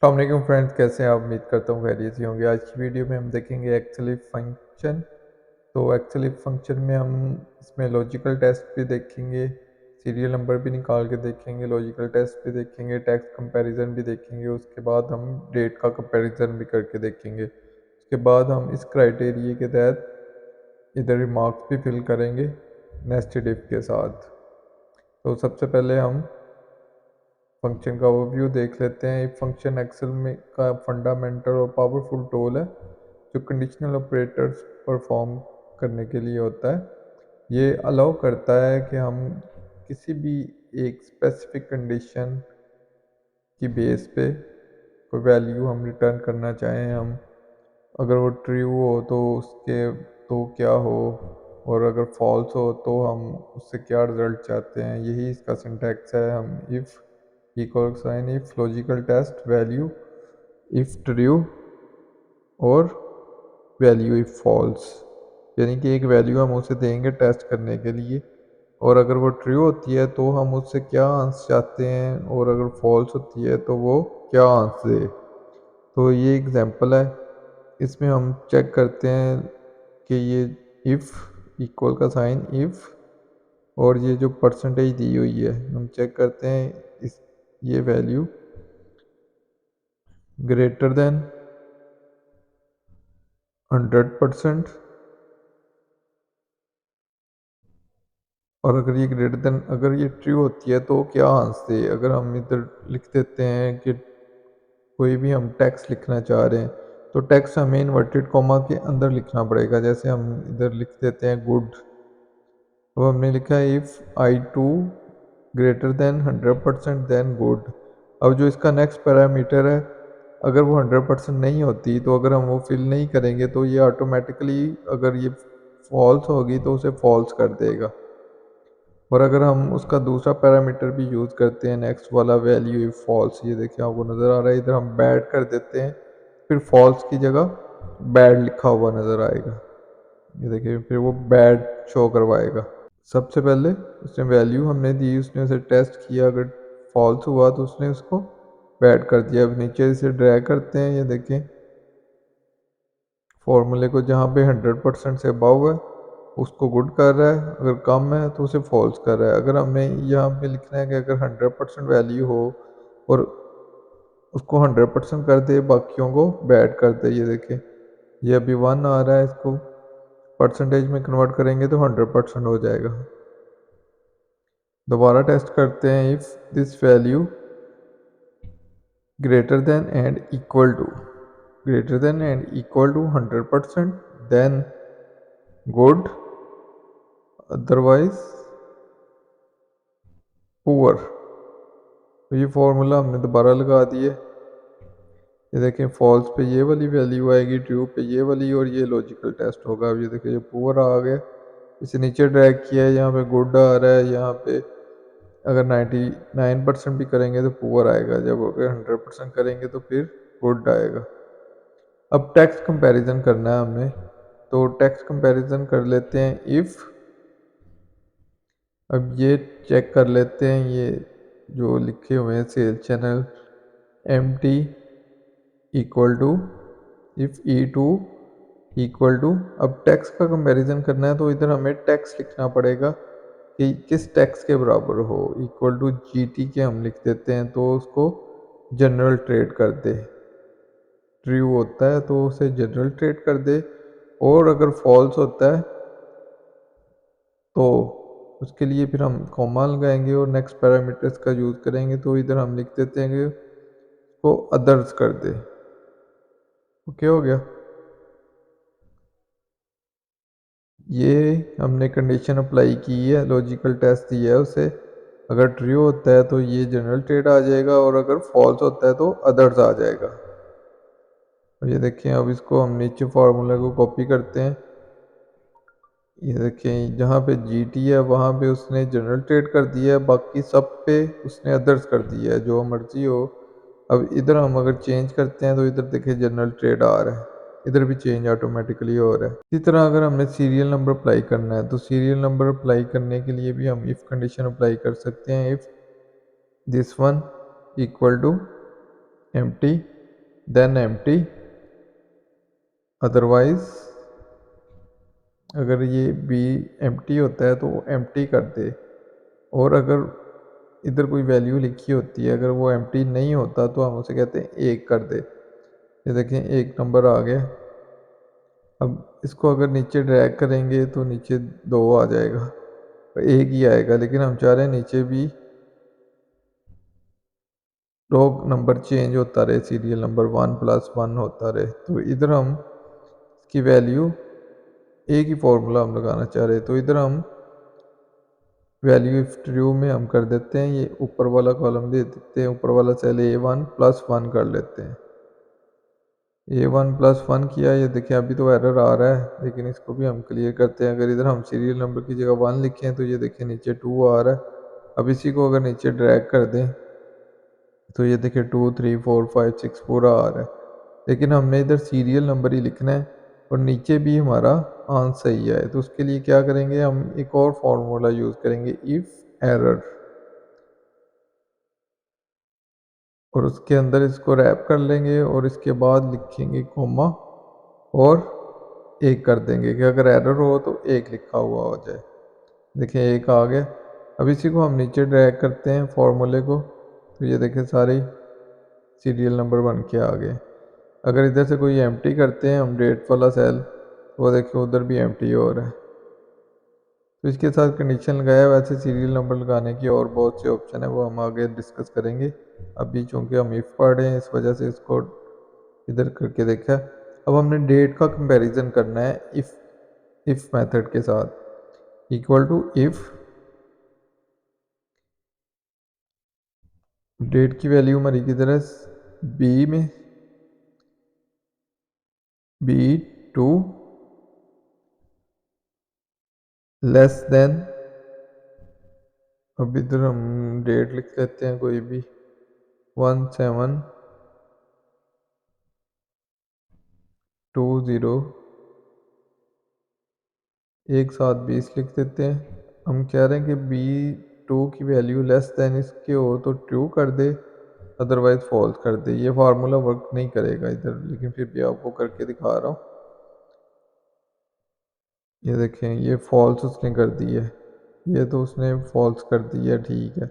अस्सलाम वालेकुम फ्रेंड्स, कैसे हैं आप? उम्मीद करता हूँ खैरियत से होंगे। आज की वीडियो में हम देखेंगे एक्सेल इफ फंक्शन। तो एक्सेल इफ फंक्शन में हम इसमें लॉजिकल टेस्ट भी देखेंगे, सीरियल नंबर भी निकाल के देखेंगे, लॉजिकल टेस्ट भी देखेंगे, टेक्स्ट कंपैरिजन भी देखेंगे। उसके बाद हम डेट का कंपैरिजन भी करके देखेंगे। उसके बाद हम इस क्राइटेरिया के तहत इधर रिमार्क्स भी फिल करेंगे नेस्टेड इफ के साथ। तो सबसे पहले हम फंक्शन का ओवरव्यू देख लेते हैं। एक फंक्शन एक्सेल में का फंडामेंटल और पावरफुल टूल है जो कंडीशनल ऑपरेटर्स परफॉर्म करने के लिए होता है। ये अलाउ करता है कि हम किसी भी एक स्पेसिफिक कंडीशन की बेस पे कोई वैल्यू हम रिटर्न करना चाहें, हम अगर वो ट्रू हो तो उसके तो क्या हो, और अगर फॉल्स हो तो हम उससे क्या रिजल्ट चाहते हैं। यही इसका सिंटैक्स है। हम if equal sign if logical test value if true और वैल्यू इफ फॉल्स, यानी कि एक वैल्यू हम उसे देंगे टेस्ट करने के लिए, और अगर वो ट्रू होती है तो हम उससे क्या आंसर चाहते हैं, और अगर फॉल्स होती है तो वो क्या आंसर दे। तो ये एग्जांपल है। इसमें हम चेक करते हैं कि ये इफ़ इक्वल का साइन इफ़ और ये जो परसेंटेज दी हुई है, हम चेक करते हैं इस ये वैल्यू ग्रेटर देन 100%, और अगर ये ग्रेटर देन अगर ये ट्रू होती है तो क्या आंसर दे। अगर हम इधर लिख देते हैं कि कोई भी हम टेक्स्ट लिखना चाह रहे हैं तो टेक्स्ट हमें इन्वर्टेड कॉमा के अंदर लिखना पड़ेगा। जैसे हम इधर लिख देते हैं गुड। अब हमने लिखा है if I two greater than 100% then good. अब जो इसका नेक्स्ट पैरामीटर है, अगर वो 100% नहीं होती तो अगर हम वो फिल नहीं करेंगे तो ये ऑटोमेटिकली, अगर ये फॉल्स होगी तो उसे फॉल्स कर देगा। और अगर हम उसका दूसरा पैरामीटर भी यूज़ करते हैं, नेक्स्ट वाला वैल्यू इफ फॉल्स, ये देखिए आपको नज़र आ रहा है, इधर हम बैड कर देते हैं, फिर फॉल्स की जगह बैड लिखा हुआ नज़र आएगा। ये देखिए फिर वो बैड शो करवाएगा। सबसे पहले उसने वैल्यू हमने दी, उसने उसे टेस्ट किया, अगर फॉल्स हुआ तो उसने उसको बैड कर दिया। अब नीचे इसे ड्रैग करते हैं, ये देखें फॉर्मूले को, जहाँ पे 100% से अबव है उसको गुड कर रहा है, अगर कम है तो उसे फॉल्स कर रहा है। अगर हमने यहाँ पे लिखना है कि अगर 100% वैल्यू हो और उसको 100% कर दे, बाकियों को बैड कर दे। ये देखें ये अभी 1 आ रहा है, इसको परसेंटेज में कन्वर्ट करेंगे तो 100% हो जाएगा। दोबारा टेस्ट करते हैं, if this value greater than and equal to 100% then good, otherwise poor. तो ये फॉर्मूला हमने दोबारा लगा दिए। ये देखें फॉल्स पे ये वाली वैल्यू आएगी, ट्रू पे ये वाली, और ये लॉजिकल टेस्ट होगा। अब ये देखें ये पुअर आ गया, इसे नीचे ड्रैग किया है, यहाँ पे गुड आ रहा है, यहाँ पे अगर 99% भी करेंगे तो पुअर आएगा, जब अगर 100% करेंगे तो फिर गुड आएगा। अब टेक्स्ट कंपैरिजन करना है हमने, तो टेक्स्ट कंपैरिजन कर लेते हैं इफ़। अब ये चेक कर लेते हैं, ये जो लिखे हुए हैं cell channel M T equal to if E two equal to. अब टेक्स्ट का कंपैरिजन करना है तो इधर हमें टेक्स्ट लिखना पड़ेगा कि किस टेक्स्ट के बराबर हो। इक्वल टू जी टी के हम लिख देते हैं तो उसको जनरल ट्रेड कर दे, ट्रू होता है तो उसे जनरल ट्रेड कर दे, और अगर फॉल्स होता है तो उसके लिए फिर हम कॉमा लगाएंगे और नेक्स्ट पैरामीटर्स का यूज़ करेंगे। तो इधर हम लिख देते हैं कि उसको अदर्स कर दे। ओके हो गया। ये हमने कंडीशन अप्लाई की है, लॉजिकल टेस्ट दिया है उसे, अगर ट्रू होता है तो ये जनरल ट्रेड आ जाएगा, और अगर फॉल्स होता है तो अदर्स आ जाएगा। अब ये देखें, अब इसको हम नीचे फार्मूला को कॉपी करते हैं। ये देखें जहाँ पे जी टी है वहाँ पे उसने जनरल ट्रेड कर दिया है, बाकी सब पे उसने अदर्स कर दिया है, जो मर्जी हो। अब इधर हम अगर चेंज करते हैं तो इधर देखिए जनरल ट्रेड आ रहा है, इधर भी चेंज ऑटोमेटिकली हो रहा है। इसी तरह अगर हमने सीरियल नंबर अप्लाई करना है तो सीरियल नंबर अप्लाई करने के लिए भी हम इफ़ कंडीशन अप्लाई कर सकते हैं। If this one equal to empty, then empty, otherwise अगर ये बी एम्प्टी होता है तो वो एम्प्टी कर दे, और अगर इधर कोई वैल्यू लिखी होती है अगर वो एम्प्टी नहीं होता तो हम उसे कहते हैं एक कर दे। ये देखें एक नंबर आ गया। अब इसको अगर नीचे ड्रैग करेंगे तो नीचे 2 आ जाएगा, एक ही आएगा, लेकिन हम चाह रहे हैं नीचे भी रो नंबर चेंज होता रहे, सीरियल नंबर 1+1 होता रहे। तो इधर हम इसकी वैल्यू एक ही फॉर्मूला हम लगाना चाह रहे हैं, तो इधर हम वैल्यू इफ ट्रू में हम कर देते हैं, ये ऊपर वाला कॉलम दे देते हैं, ऊपर वाला सेल A1+1 कर लेते हैं। A1+1 किया, ये देखिए अभी तो एरर आ रहा है, लेकिन इसको भी हम क्लियर करते हैं। अगर इधर हम सीरियल नंबर की जगह 1 लिखें तो ये देखिए नीचे 2 आ रहा है। अब इसी को अगर नीचे ड्रैग कर दें तो ये देखिए 2 3 4 5 6 पूरा आ रहा है, लेकिन हमने इधर सीरियल नंबर ही लिखना है और नीचे भी हमारा आंसर सही आए। तो उसके लिए क्या करेंगे, हम एक और फार्मूला यूज़ करेंगे, इफ़ एरर, और उसके अंदर इसको रैप कर लेंगे और इसके बाद लिखेंगे कॉमा और एक कर देंगे कि अगर एरर हो तो एक लिखा हुआ हो जाए। देखिए एक आ गया। अब इसी को हम नीचे ड्रैग करते हैं फार्मूले को, तो ये देखिए सारे सीरियल नंबर बन के आ गए। अगर इधर से कोई एम्प्टी करते हैं हम डेट वाला सेल, वो देखिए उधर भी एम्प्टी हो रहा है। तो इसके साथ कंडीशन लगाया, वैसे सीरियल नंबर लगाने की और बहुत से ऑप्शन है, वो हम आगे डिस्कस करेंगे। अभी चूँकि हम इफ़ पढ़ रहे हैं इस वजह से इसको इधर करके देखा। अब हमने डेट का कंपैरिजन करना है इफ़ मेथड के साथ। इक्वल टू इफ़ डेट की वैल्यू हमारी किधर है, बी में, B2 लेस देन, अब इधर हम डेट लिख लेते हैं कोई भी 1720, एक साथ 20 लिख देते हैं। हम कह रहे हैं कि B2 की वैल्यू लेस देन इसके हो तो ट्रू कर दे, अदरवाइज फॉल्स कर दे। ये फार्मूला वर्क नहीं करेगा इधर, लेकिन फिर भी आपको करके दिखा रहा हूँ। ये देखें ये फॉल्स उसने कर दी है, ये तो उसने फॉल्स कर दी है, ठीक है।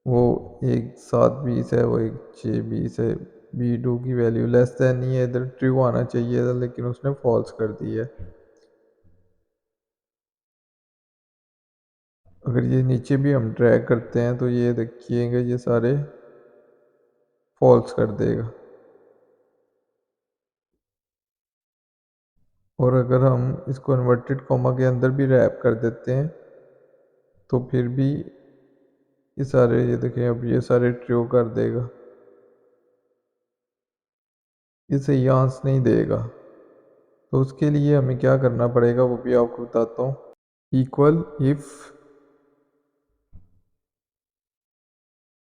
वो एक 720 है, वो एक 620 है। B2 की वैल्यू लेस देन नहीं है, इधर ट्रू आना चाहिए था, लेकिन उसने फॉल्स कर दी है। अगर ये नीचे भी हम ड्रैग करते हैं तो ये देखिएगा ये सारे फॉल्स कर देगा। और अगर हम इसको इन्वर्टेड कॉमा के अंदर भी रैप कर देते हैं तो फिर भी ये सारे, ये देखें अब ये सारे ट्रू कर देगा, ये सही आंसर नहीं देगा। तो उसके लिए हमें क्या करना पड़ेगा वो भी आपको बताता हूँ। इक्वल इफ,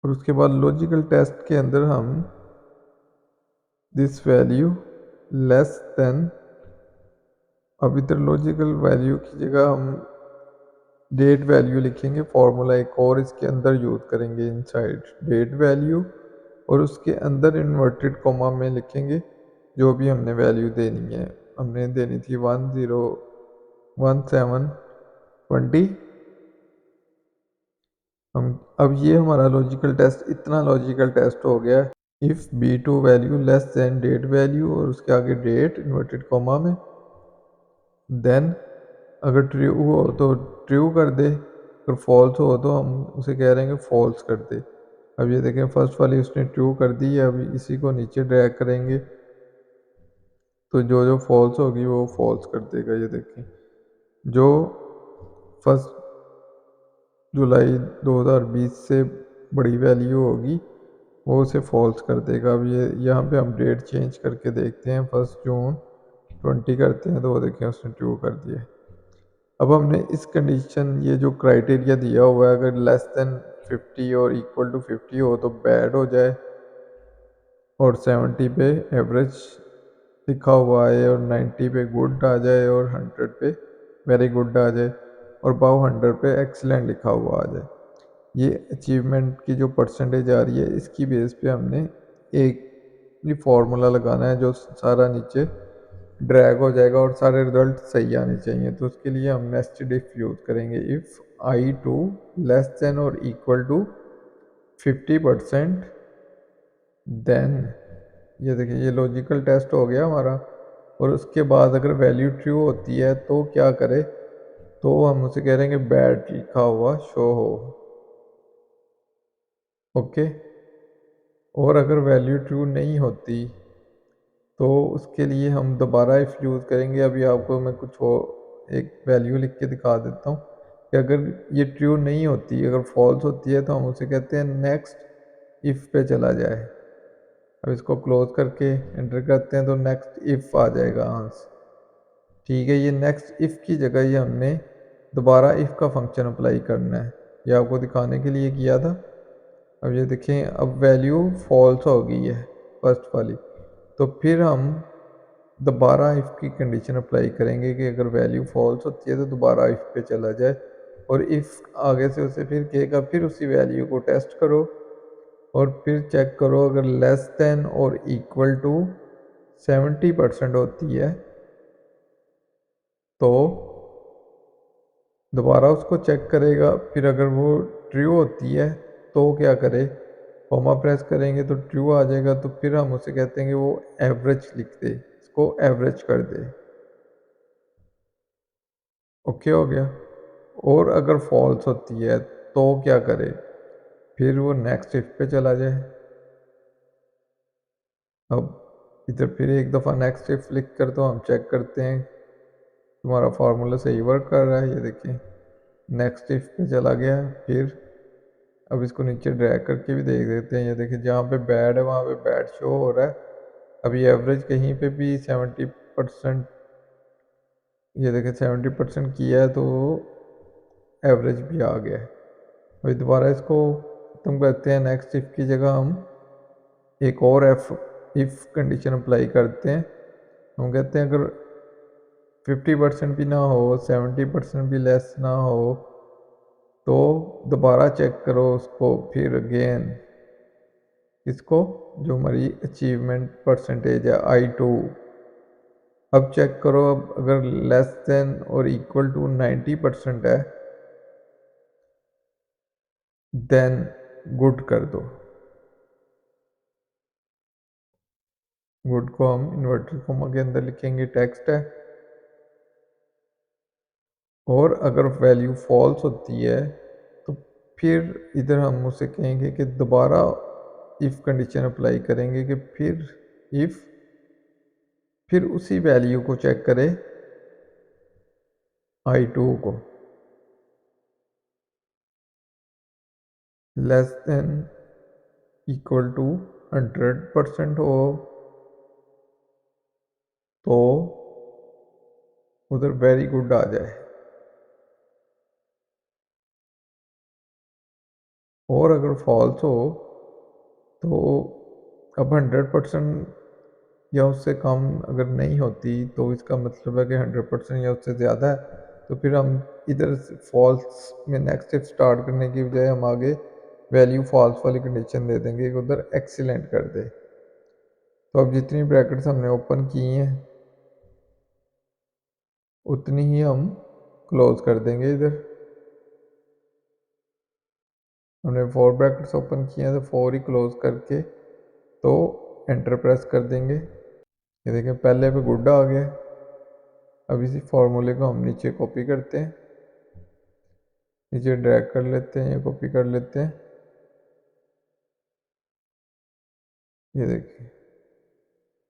और उसके बाद लॉजिकल टेस्ट के अंदर हम दिस वैल्यू लेस देन, अब इधर लॉजिकल वैल्यू की जगह हम डेट वैल्यू लिखेंगे, फॉर्मूला एक और इसके अंदर यूज़ करेंगे इनसाइड डेट वैल्यू, और उसके अंदर इन्वर्टेड कॉमा में लिखेंगे जो भी हमने वैल्यू देनी है। हमने देनी थी 101720। हम अब ये हमारा लॉजिकल टेस्ट, इतना लॉजिकल टेस्ट हो गया है। If B2 value less than date value और उसके आगे डेट इन्वर्टेड कॉमा में, देन अगर ट्रू हो तो ट्रू कर दे, अगर फॉल्स हो तो हम उसे कह रहे हैं कि फॉल्स कर दे। अब ये देखें फर्स्ट वाली उसने ट्रू कर दी है, अब इसी को नीचे ड्रैग करेंगे तो जो जो फॉल्स होगी वो फॉल्स कर देगा। ये देखें जो 1 जुलाई 2020 से बड़ी वैल्यू होगी वो उसे फॉल्स कर देगा। अब ये यहाँ पे हम डेट चेंज करके देखते हैं, 1 जून 20 करते हैं तो वो देखें उसने ट्रू कर दिया। अब हमने इस कंडीशन, ये जो क्राइटेरिया दिया हुआ है, अगर लेस देन 50 और इक्वल टू 50 हो तो बैड हो जाए, और 70 पे एवरेज लिखा हुआ है, और 90 पे गुड आ जाए, और 100 पे वेरी गुड आ जाए, और अबव 100 पे एक्सीलेंट लिखा हुआ आ जाए। ये अचीवमेंट की जो परसेंटेज आ रही है इसकी बेस पे हमने एक ये फार्मूला लगाना है जो सारा नीचे ड्रैग हो जाएगा और सारे रिजल्ट सही आने चाहिए। तो उसके लिए हम नेस्टेड इफ यूज़ करेंगे। इफ़ I2 लेस देन और इक्वल टू 50%, देन ये देखिए ये लॉजिकल टेस्ट हो गया हमारा। और उसके बाद अगर वैल्यू ट्रू होती है तो क्या करे, तो हम उसे कह रहे हैं बैड लिखा हुआ शो हो। ओके। और अगर वैल्यू ट्रू नहीं होती तो उसके लिए हम दोबारा इफ़ यूज़ करेंगे। अभी आपको मैं कुछ हो एक वैल्यू लिख के दिखा देता हूँ कि अगर ये ट्रू नहीं होती, अगर फॉल्स होती है, तो हम उसे कहते हैं नेक्स्ट इफ़ पे चला जाए। अब इसको क्लोज करके एंटर करते हैं तो नेक्स्ट इफ़ आ जाएगा आंसर। ठीक है, ये नेक्स्ट इफ़ की जगह ये हमने दोबारा इफ़ का फंक्शन अप्लाई करना है, ये आपको दिखाने के लिए किया था। अब ये देखें, अब वैल्यू फॉल्स हो गई है फर्स्ट वाली, तो फिर हम दोबारा इफ़ की कंडीशन अप्लाई करेंगे कि अगर वैल्यू फॉल्स होती है तो दोबारा इफ़ पे चला जाए। और इफ़ आगे से उसे फिर कहेगा फिर उसी वैल्यू को टेस्ट करो और फिर चेक करो, अगर लेस देन और इक्वल टू 70% होती है तो दोबारा उसको चेक करेगा। फिर अगर वो ट्रू होती है तो क्या करे, कॉमा प्रेस करेंगे तो ट्रू आ जाएगा। तो फिर हम उसे कहते हैं कि वो एवरेज लिख दे, इसको एवरेज कर दे। ओके हो गया। और अगर फॉल्स होती है तो क्या करे, फिर वो नेक्स्ट इफ पे चला जाए। अब इधर फिर एक दफ़ा नेक्स्ट इफ लिख कर तो हम चेक करते हैं तुम्हारा फार्मूला सही वर्क कर रहा है। ये देखिए नेक्स्ट इफ पे चला गया। फिर अब इसको नीचे ड्रैग करके भी देख देते हैं। ये देखिए जहाँ पे बैड है वहाँ पे बैड शो हो रहा है। अभी एवरेज कहीं पे भी 70%, ये देखिए 70% किया है तो एवरेज भी आ गया है। अभी दोबारा इसको खत्म करते हैं। नेक्स्ट इफ की जगह हम एक और इफ कंडीशन अप्लाई करते हैं। हम कहते हैं अगर 50% भी ना हो, 70% भी लेस ना हो, तो दोबारा चेक करो उसको फिर अगेन, इसको जो हमारी अचीवमेंट परसेंटेज है I2। अब चेक करो, अब अगर लेस देन और इक्वल टू 90% है देन गुड कर दो। गुड को हम इन्वर्टेड कोमा के अंदर लिखेंगे, टेक्स्ट है। और अगर वैल्यू फॉल्स होती है तो फिर इधर हम उसे कहेंगे कि दोबारा इफ़ कंडीशन अप्लाई करेंगे कि फिर उसी वैल्यू को चेक करें I2 को लेस देन इक्वल टू 100% हो तो उधर वेरी गुड आ जाए। और अगर फॉल्स हो तो अब 100% या उससे कम अगर नहीं होती तो इसका मतलब है कि 100% या उससे ज़्यादा है। तो फिर हम इधर फॉल्स में नेक्स्ट स्टेप स्टार्ट करने की बजाय हम आगे वैल्यू फॉल्स वाली कंडीशन दे देंगे कि उधर एक्सीलेंट कर दे। तो अब जितनी ब्रैकेट्स हमने ओपन की हैं उतनी ही हम क्लोज कर देंगे। इधर हमने 4 ब्रैकेट्स ओपन किए हैं तो 4 ही क्लोज करके तो एंटर प्रेस कर देंगे। ये देखें पहले पे गुड आ गया। अब इसी फार्मूले को हम नीचे कॉपी करते हैं, नीचे ड्रैग कर लेते हैं या कॉपी कर लेते हैं। ये देखिए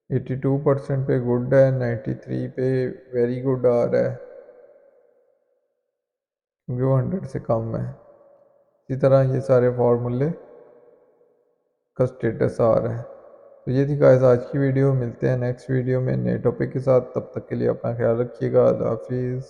82% पे गुड है, 93 पे वेरी गुड आ रहा है क्योंकि वो 100 से कम है। इसी तरह ये सारे फार्मूले का स्टेटस आ रहा है। तो ये थी गाइस आज की वीडियो। मिलते हैं नेक्स्ट वीडियो में नए टॉपिक के साथ। तब तक के लिए अपना ख्याल रखिएगा। अल्लाह हाफिज़।